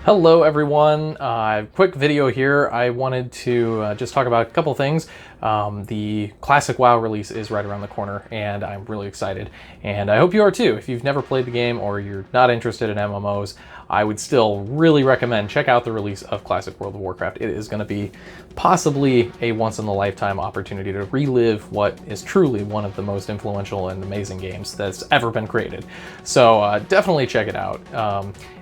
Hello everyone, quick video here. I wanted to just talk about a couple things. The classic WoW release is right around the corner and I'm really excited, and I hope you are too. If you've never played the game or you're not interested in MMOs, I would still really recommend check out the release of Classic World of Warcraft. It is going to be possibly a once-in-a-lifetime opportunity to relive what is truly one of the most influential and amazing games that's ever been created. So definitely check it out.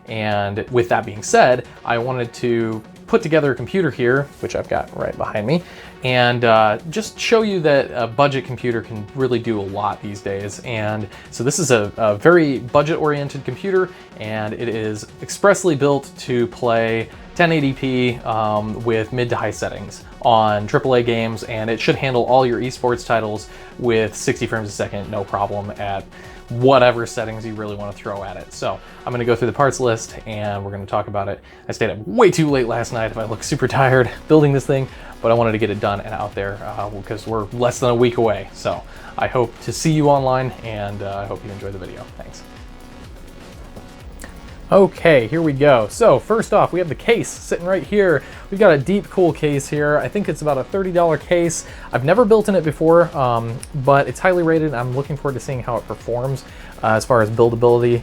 And with that being said, I wanted to put together a computer here, which I've got right behind me, and just show you that a budget computer can really do a lot these days. And so this is a very budget-oriented computer, and it is expressly built to play 1080p with mid to high settings on AAA games, and it should handle all your esports titles with 60 frames a second, no problem, at whatever settings you really want to throw at it. So I'm going to go through the parts list and we're going to talk about it. I stayed up way too late last night if I look super tired building this thing, but I wanted to get it done and out there because we're less than a week away. So I hope to see you online, and I hope you enjoy the video. Thanks. Okay, here we go. So first off, we have the case sitting right here. We've got a deep cool case here. I think it's about a $30 case. I've never built in it before, but it's highly rated. I'm looking forward to seeing how it performs as far as buildability,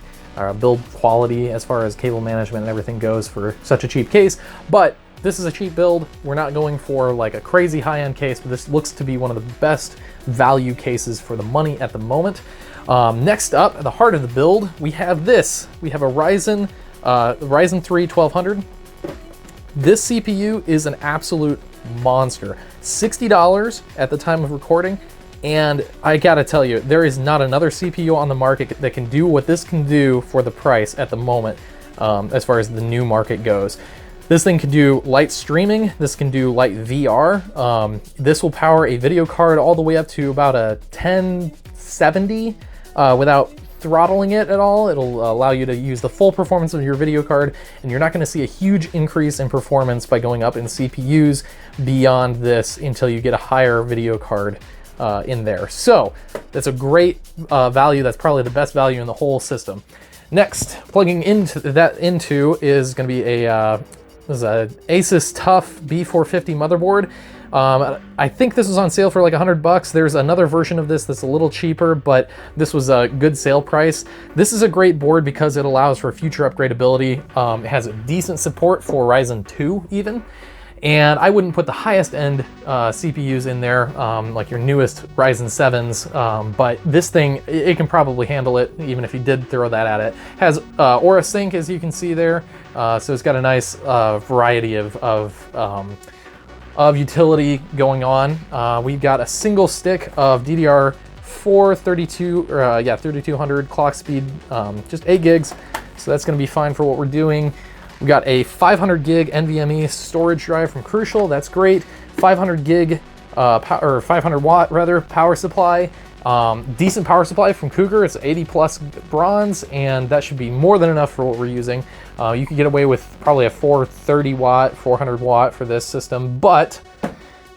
build quality, as far as cable management and everything goes for such a cheap case. But this is a cheap build. We're not going for like a crazy high-end case, but this looks to be one of the best value cases for the money at the moment. Next up, at the heart of the build, we have this. We have a Ryzen 3 1200. This CPU is an absolute monster. $60 at the time of recording, and I gotta tell you, there is not another CPU on the market that can do what this can do for the price at the moment, as far as the new market goes. This thing can do light streaming, this can do light VR, this will power a video card all the way up to about a 1070 without throttling it at all. It'll allow you to use the full performance of your video card, and you're not going to see a huge increase in performance by going up in CPUs beyond this until you get a higher video card in there. So that's a great value. That's probably the best value in the whole system. Next, plugging into is going to be this is a Asus TUF B450 motherboard. I think this was on sale for like $100. There's another version of this that's a little cheaper, but this was a good sale price. This is a great board because it allows for future upgradability. It has a decent support for Ryzen 2 even. And I wouldn't put the highest end CPUs in there, like your newest Ryzen 7s, but this thing, it can probably handle it, even if you did throw that at it. It has Aura Sync, as you can see there, so it's got a nice variety of utility going on. We've got a single stick of DDR4 3200 clock speed, just 8 gigs, so that's going to be fine for what we're doing. We got a 500 gig NVMe storage drive from Crucial. That's great. 500 gig, or 500 watt rather, power supply. Decent power supply from Cougar. It's 80 plus bronze, and that should be more than enough for what we're using. You could get away with probably a 430 watt, 400 watt for this system, but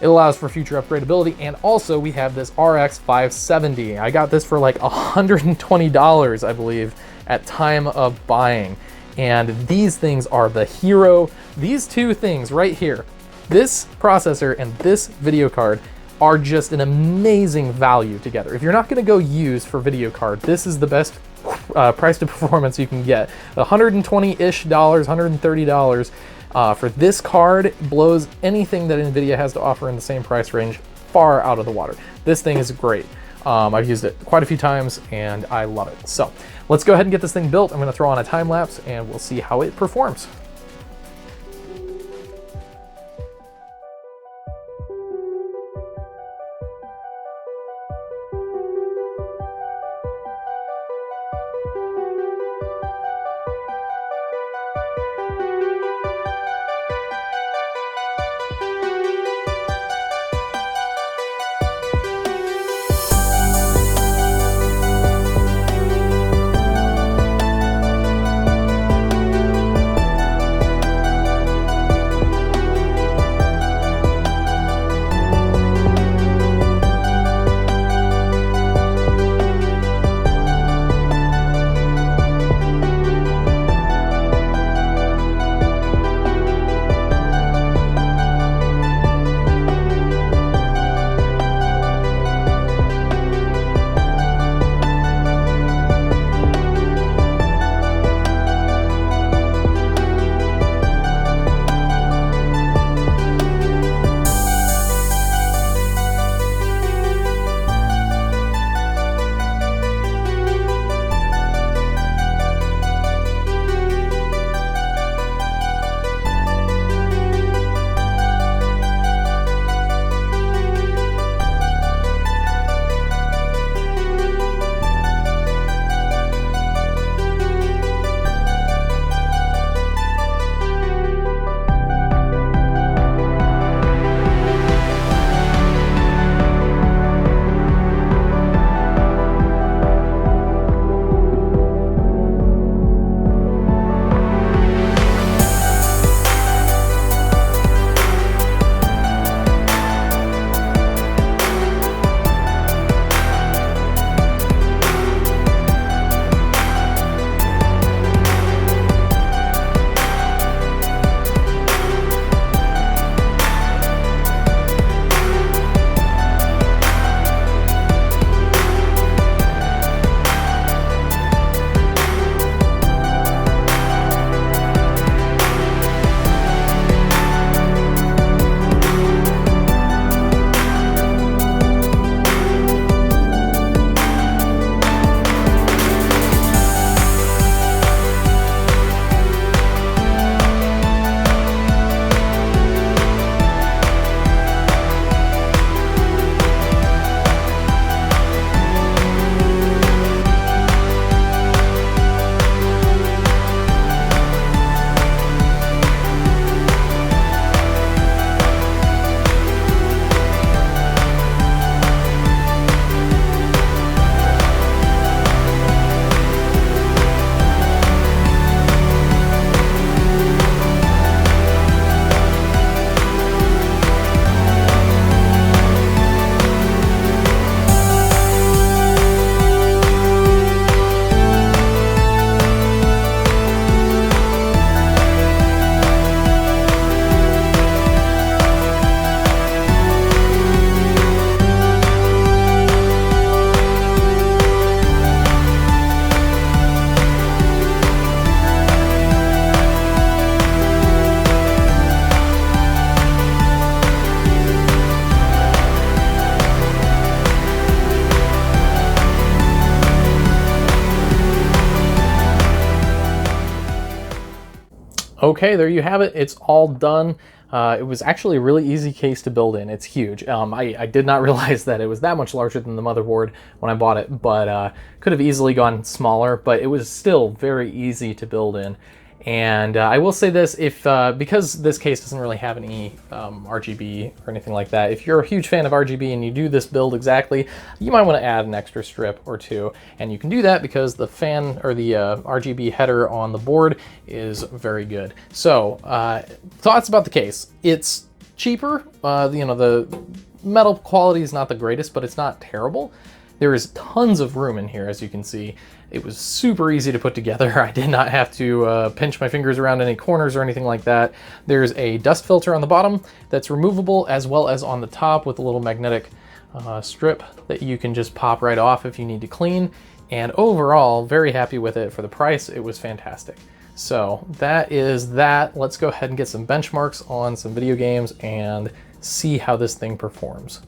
it allows for future upgradability. And also we have this RX 570. I got this for like $120, I believe, at time of buying. And these things are the hero. These two things right here, this processor and this video card, are just an amazing value together. If you're not gonna go use for video card, this is the best price to performance you can get. $120-ish, $130 for this card blows anything that NVIDIA has to offer in the same price range far out of the water. This thing is great. I've used it quite a few times and I love it. So let's go ahead and get this thing built. I'm gonna throw on a time lapse and we'll see how it performs. Okay, there you have it. It's all done. It was actually a really easy case to build in. It's huge. I did not realize that it was that much larger than the motherboard when I bought it, but could have easily gone smaller, but it was still very easy to build in. And I will say this, if because this case doesn't really have any RGB or anything like that, if you're a huge fan of RGB and you do this build exactly, you might want to add an extra strip or two. And you can do that because the fan or the RGB header on the board is very good. So thoughts about the case. It's cheaper. You know, the metal quality is not the greatest, but it's not terrible. There is tons of room in here, as you can see. It was super easy to put together. I did not have to pinch my fingers around any corners or anything like that. There's a dust filter on the bottom that's removable, as well as on the top with a little magnetic strip that you can just pop right off if you need to clean. And overall, very happy with it. For the price, it was fantastic. So that is that. Let's go ahead and get some benchmarks on some video games and see how this thing performs.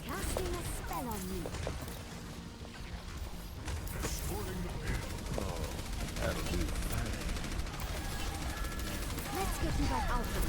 Casting a spell on me. Let's get you that outfit.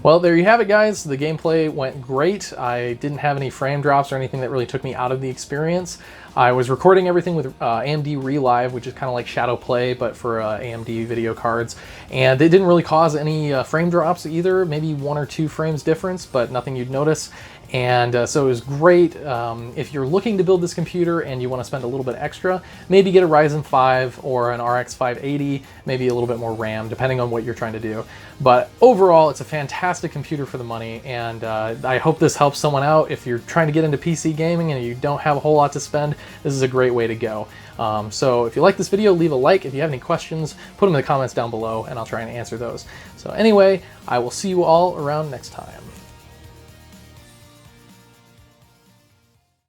Well, there you have it, guys. The gameplay went great. I didn't have any frame drops or anything that really took me out of the experience. I was recording everything with AMD Relive, which is kind of like Shadow Play, but for AMD video cards. And it didn't really cause any frame drops either, maybe 1 or 2 frames difference, but nothing you'd notice. And so it was great. If you're looking to build this computer and you want to spend a little bit extra, maybe get a Ryzen 5 or an RX 580, maybe a little bit more RAM, depending on what you're trying to do. But overall, it's a fantastic computer for the money, and I hope this helps someone out. If you're trying to get into PC gaming and you don't have a whole lot to spend, this is a great way to go. So if you like this video, leave a like. If you have any questions, put them in the comments down below, and I'll try and answer those. So anyway, I will see you all around next time.